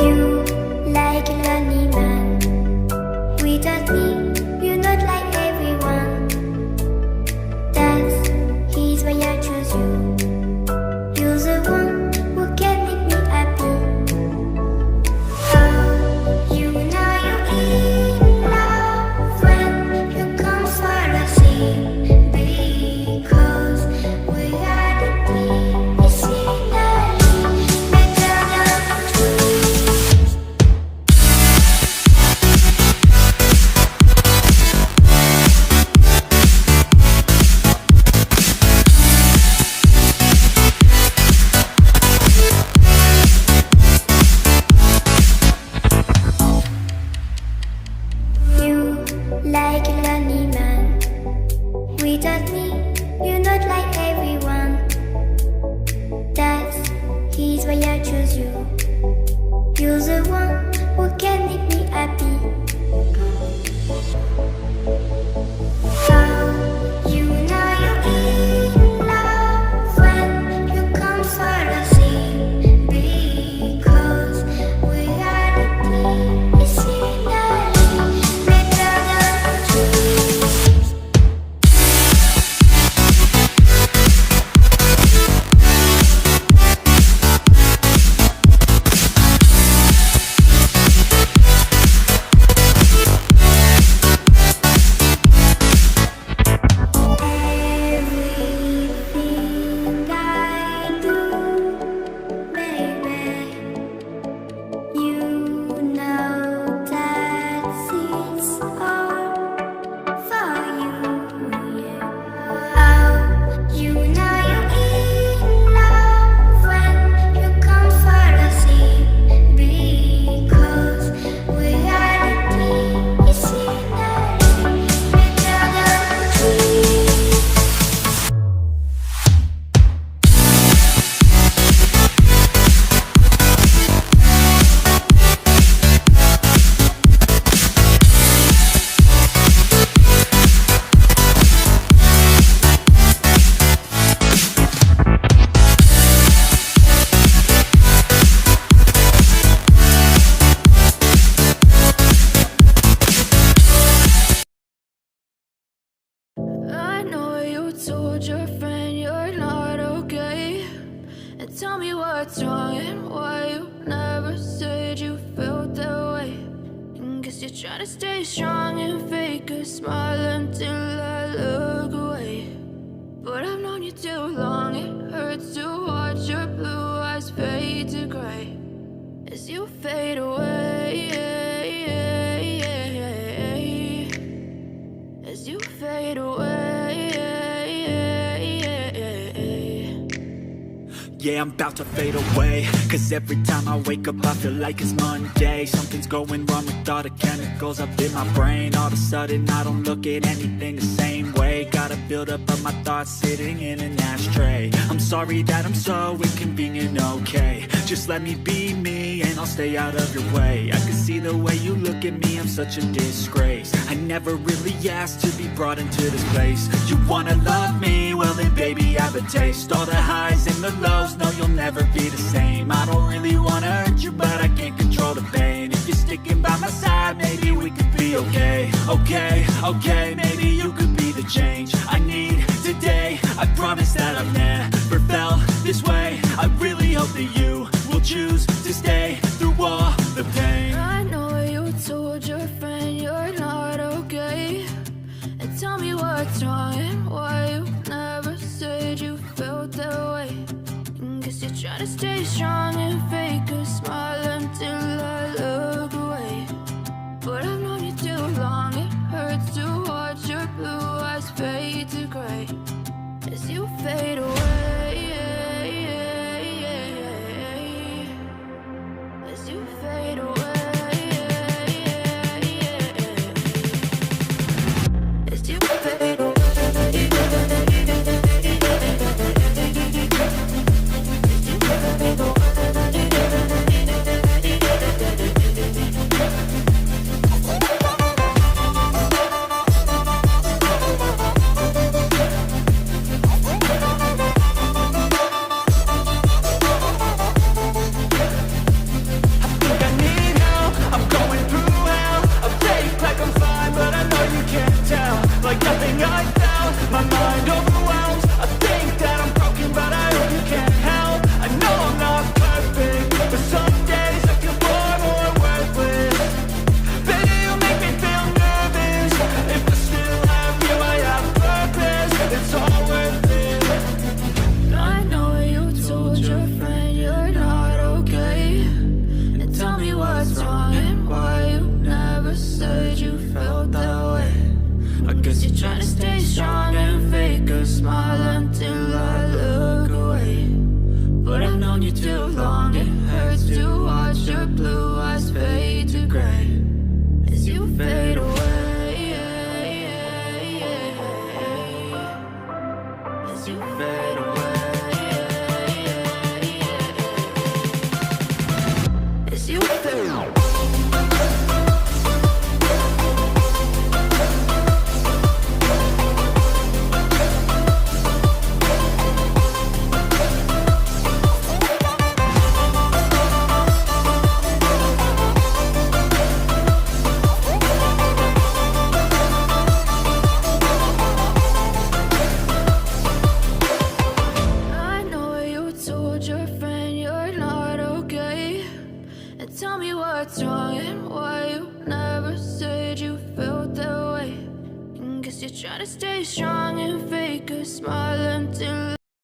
You like a lonely man. Without me, you're not like everyone. That's his why I choose you. You're the one who can make me happy. Oh, you know you're in love when you come for the sea. Because we are the medicinally better than trees. You like a lonely man. Without me, you're not like everyone. That's his why I choose you. You're the one who can make me happy. Oh, you know you're in love when you come for the sea. Because we are the medicinally better than trees. Everything I do, baby, you know that it's all for you, yeah. Oh, you know you're in love when you come for the sea. Because we are the medicinally better than trees. I know you told your friend you're not okay. And tell me what's wrong and why you never said you felt that way. And guess you're trying to stay strong and fake a smile until I look away. But I've known you too long, it hurts to watch your blue eyes fade to gray as you fade away. As you fade away. Yeah, I'm about to fade away. Cause every time I wake up I feel like it's Monday. Something's going wrong with all the chemicals up in my brain. All of a sudden I don't look at anything the same way. Got a buildup of my thoughts sitting in an ashtray. I'm sorry that I'm so inconvenient, okay. Just let me be me and I'll stay out of your way. I can see the way you look at me, I'm such a disgrace. I never really asked to be brought into this place. You wanna love me? Well then baby I have a taste. All the highs and the lows, no you'll never be the same. I don't really wanna hurt you but I can't control the pain. If you're sticking by my side maybe we could be okay. Okay, maybe you could be the change I need today. I promise that I've never felt this way. I really hope that you will choose to stay through all the pain. I know you told your friend you're not okay. And tell me what's wrong and why you never said you felt that way. And guess you're trying to stay strong and fake a smile until I look away. But I've known you too long, it hurts to watch your blue eyes fade to gray as you fade away. As you fade away. As you fade away. As you fade away. what's wrong and why you never said you felt that way. Guess you're trying to stay strong and fake a smile until